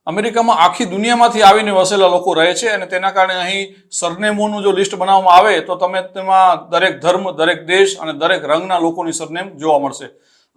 અમેરિકામાં આખી દુનિયામાંથી આવીને વસેલા લોકો રહે છે અને તેના કારણે અહીં સરનેમોનું જો લિસ્ટ બનાવવામાં આવે તો તમે તેમાં દરેક ધર્મ, દરેક દેશ અને દરેક રંગના લોકોની સરનેમ જોવા મળશે.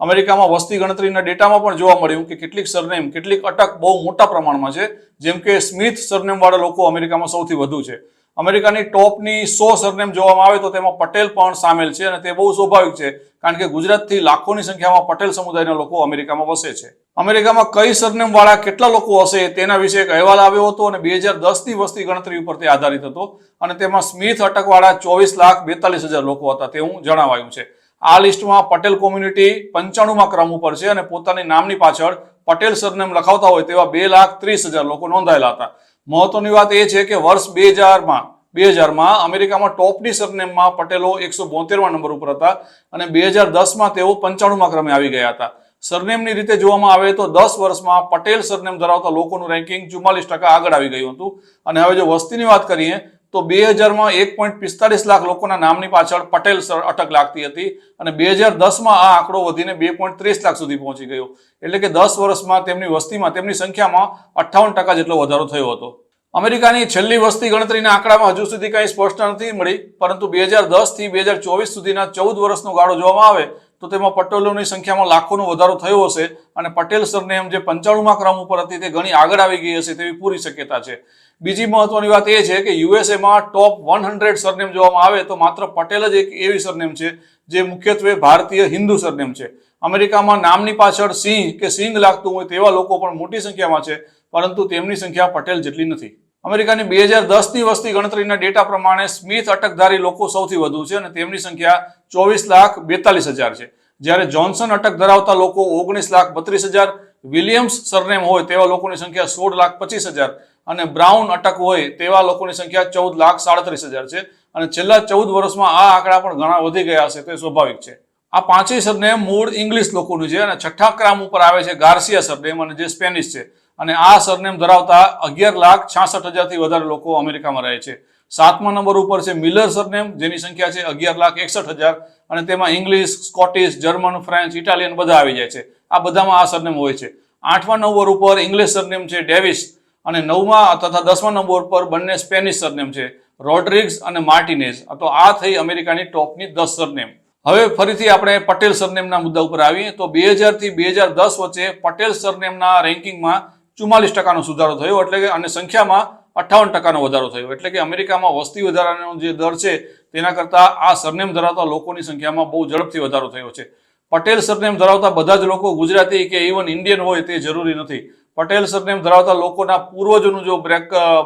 અમેરિકામાં વસ્તી ગણતરીના ડેટામાં પણ જોવા મળ્યું કે કેટલીક સરનેમ, કેટલીક અટક બહુ મોટા પ્રમાણમાં છે. જેમ કે સ્મિથ સરનેમવાળા લોકો અમેરિકામાં સૌથી વધુ છે. અમેરિકાની ટોપની 100 સરનેમ જોવામાં આવે તો તેમાં પટેલ પણ સામેલ છે અને તે બહુ સ્વાભાવિક છે, કારણ કે ગુજરાતથી લાખોની સંખ્યામાં પટેલ સમુદાયના લોકો અમેરિકામાં વસે છે. અમેરિકામાં કઈ સરનેમ વાળા કેટલા લોકો હશે તેના વિશે એક અહેવાલ આવ્યો હતો અને 2010ની વસ્તી ગણતરી ઉપર તે આધારિત હતો અને તેમાં સ્મિથ અટકવાળા 24,42,000 લોકો હતા તેવું જણાવાયું છે. આ લિસ્ટમાં પટેલ કોમ્યુનિટી 95મા ક્રમ ઉપર છે અને પોતાની નામની પાછળ પટેલ સરનેમ લખાવતા હોય તેવા 2,30,000 લોકો નોંધાયેલા હતા. મહત્વની વાત એ છે કે વર્ષ 2000માં અમેરિકામાં ટોપની સરનેમમાં પટેલો 172મા નંબર ઉપર હતા અને 2010માં તેઓ 95મા ક્રમે આવી ગયા હતા. સરનેમની રીતે જોવામાં આવે તો 10 વર્ષમાં પટેલ સરનેમ ધરાવતા લોકોનું રેન્કિંગ 44% આગળ આવી ગયું હતું. અને હવે જો વસ્તીની વાત કરીએ તો 2000માં 1.45 લાખ લોકોના નામની પાછળ પટેલ અટક લાગતી હતી અને 2010માં આ આંકડો વધીને 2.30 લાખ સુધી પહોંચી ગયો. એટલે કે 10 વર્ષમાં તેમની વસ્તીમાં, તેમની સંખ્યામાં 58% જેટલો વધારો થયો હતો. અમેરિકાની છેલ્લી વસ્તી ગણતરીના આંકડામાં હજુ સુધી કંઈ સ્પષ્ટ નથી મળી, પરંતુ 2010 થી 2024 સુધીના 14 વર્ષનો ગાળો જોવામાં આવે તો તેમાં પટેલોની સંખ્યામાં લાખોનો વધારો થયો હશે અને પટેલ સરનેમ જે 95મા ક્રમ ઉપર હતી તે ઘણી આગળ આવી ગઈ હશે તેવી પૂરી શક્યતા છે. બીજી મહત્વની વાત એ છે કે યુએસએમાં ટોપ 100 સરનેમ જોવામાં આવે તો માત્ર પટેલ જ એક એવી સરનેમ છે જે મુખ્યત્વે ભારતીય હિન્દુ સરનેમ છે. અમેરિકામાં નામની પાછળ સિંહ કે સિંગ લાગતું હોય તેવા લોકો પણ મોટી સંખ્યામાં છે, પરંતુ તેમની સંખ્યા પટેલ જેટલી નથી. અમેરિકાની 2010ની વસ્તી ગણતરીના ડેટા પ્રમાણે સ્મિથ અટકધારી લોકો સૌથી વધુ છે અને તેમની સંખ્યા 24,42,000 છે. જ્યારે જોન્સન અટક ધરાવતા લોકો 19,32,000, વિલિયમ્સ સરનેમ હોય તેવા લોકોની સંખ્યા 16,25,000 અને બ્રાઉન અટક હોય તેવા લોકોની સંખ્યા 14,37,000 છે. અને છેલ્લા 14 વર્ષમાં આ આંકડા પણ ઘણા વધી ગયા હશે તે સ્વાભાવિક છે. આ પાંચેય સરનેમ મૂળ ઇંગ્લિશ લોકોનું છે અને 6ઠા ક્રમ ઉપર આવે છે ગાર્સિયા સરનેમ અને જે સ્પેનિશ છે. અને આ સરનેમ ધરાવતા 11,66,000 થી વધારે લોકો અમેરિકામાં રહે છે. 7મા નંબર ઉપર છે મિલર સરનેમ, જેની સંખ્યા છે 11,61,000 અને તેમાં English, Scottish, German, French, Italian બધા આવી જાય છે. આ બધામાં આ સરનેમ હોય છે. 8મા નંબર ઉપર ઇંગ્લિશ સરનેમ છે ડેવિસ અને 9મા તથા 10મા નંબર પર બંને સ્પેનિશ સરનેમ છે, રોડ્રિગ્સ અને માર્ટિનેઝ. તો આ થઈ અમેરિકાની ટોપની 10 સરનેમ. હવે ફરીથી આપણે પટેલ સરનેમના મુદ્દા ઉપર આવીએ તો 2000 થી 2010 વચ્ચે પટેલ સરનેમના રેન્કિંગમાં 44% સુધારો થયો, એટલે કે અને સંખ્યામાં 58% વધારો થયો. એટલે કે અમેરિકામાં વસ્તી વધારાનો જે દર છે તેના કરતાં આ સરનેમ ધરાવતા લોકોની સંખ્યામાં બહુ ઝડપથી વધારો થયો છે. પટેલ સરનેમ ધરાવતા બધા જ લોકો ગુજરાતી કે ઇવન ઇન્ડિયન હોય તે જરૂરી નથી. પટેલ સરનેમ ધરાવતા લોકોના પૂર્વજોનું જો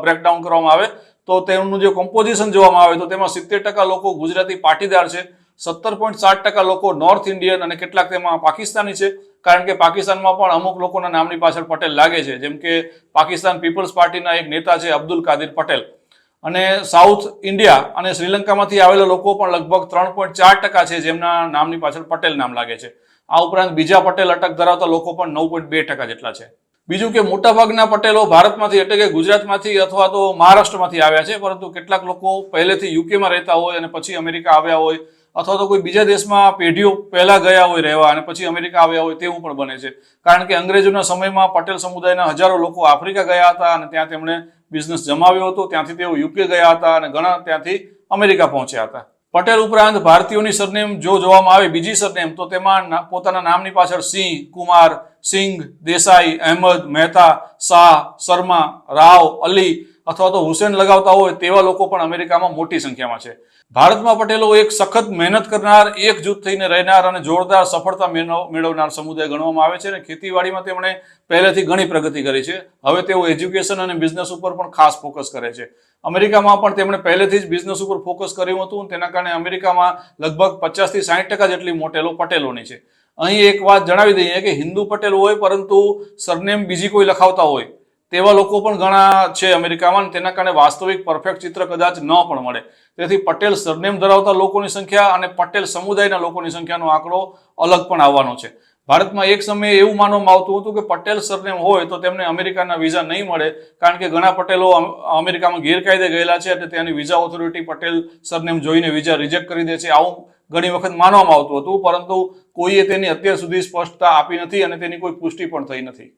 બ્રેકડાઉન કરવામાં આવે તો તેમનું જે કોમ્પોઝિશન જોવામાં આવે તો તેમાં 70% લોકો ગુજરાતી પાટીદાર છે, 17.7% લોકો નોર્થ ઇન્ડિયન અને કેટલાક તેમાં પાકિસ્તાની છે, કારણ કે પાકિસ્તાનમાં પણ અમુક લોકોના નામની પાછળ પટેલ લાગે છે. જેમ કે પાકિસ્તાન પીપલ્સ પાર્ટીના એક નેતા છે અબ્દુલ કાદિર પટેલ. અને સાઉથ ઇન્ડિયા અને શ્રીલંકામાંથી આવેલા લોકો પણ લગભગ 3.4% છે જેમના નામની પાછળ પટેલ નામ લાગે છે. આ ઉપરાંત બીજા પટેલ અટક ધરાવતા લોકો પણ 9.2% જેટલા છે. બીજું કે મોટાભાગના પટેલો ભારતમાંથી એટલે કે ગુજરાતમાંથી અથવા તો મહારાષ્ટ્રમાંથી આવ્યા છે, પરંતુ કેટલાક લોકો પહેલેથી યુકેમાં રહેતા હોય અને પછી અમેરિકા આવ્યા હોય અથવા તો કોઈ બીજા દેશમાં પેઢીઓ પહેલા ગયા હોય રહેવા અને પછી અમેરિકા આવ્યા હોય તેવું પણ બને છે. કારણ કે અંગ્રેજોના સમયમાં પટેલ સમુદાયના હજારો લોકો આફ્રિકા ગયા હતા અને ત્યાં તેમણે બિઝનેસ જમાવ્યો હતો. ત્યાંથી તેઓ યુકે ગયા હતા અને ઘણા ત્યાંથી અમેરિકા પહોંચ્યા હતા. પટેલ ઉપરાંત ભારતીયોની સરનેમ જો જોવામાં આવે બીજી સરનેમ તો તેમાં પોતાના નામની પાછળ સિંહ, કુમાર, સિંઘ, દેસાઈ, અહેમદ, મહેતા, શાહ, શર્મા, રાવ, અલી અથવા તો હુસેન લગાવતા હોય તેવા લોકો પણ અમેરિકામાં મોટી સંખ્યામાં છે. ભારતમાં પટેલો એક સખત મહેનત કરનાર, એકજૂથ થઈને રહેનાર અને જોરદાર સફળતા મેળવનાર સમુદાય ગણવામાં આવે છે અને ખેતીવાડીમાં તેમણે પહેલેથી ઘણી પ્રગતિ કરી છે. હવે તેઓ એજ્યુકેશન અને બિઝનેસ ઉપર પણ ખાસ ફોકસ કરે છે. અમેરિકામાં પણ તેમણે પહેલેથી જ બિઝનેસ ઉપર ફોકસ કર્યું હતું. તેના કારણે અમેરિકામાં લગભગ 50 થી 60% જેટલી મોટેલો પટેલોની છે. અહીં એક વાત જણાવી દઈએ કે હિન્દુ પટેલ હોય પરંતુ સરનેમ બીજી કોઈ લખાવતા હોય તેવા લોકો પણ ઘણા છે અમેરિકામાં. તેના કારણે વાસ્તવિક પરફેક્ટ ચિત્ર કદાચ ન પણ મળે. તેથી પટેલ સરનેમ ધરાવતા લોકોની સંખ્યા અને પટેલ સમુદાયના લોકોની સંખ્યાનો આંકડો અલગ પણ આવવાનો છે. ભારતમાં એક સમયે એવું માનવામાં આવતું હતું કે પટેલ સરનેમ હોય તો તેમને અમેરિકાના વિઝા નહીં મળે, કારણ કે ઘણા પટેલો અમેરિકામાં ગેરકાયદે ગયેલા છે અને ત્યાંની વિઝા ઓથોરિટી પટેલ સરનેમ જોઈને વિઝા રિજેક્ટ કરી દે છે. આવું ઘણી વખત માનવામાં આવતું હતું, પરંતુ કોઈએ તેની અત્યાર સુધી સ્પષ્ટતા આપી નથી અને તેની કોઈ પુષ્ટિ પણ થઈ નથી.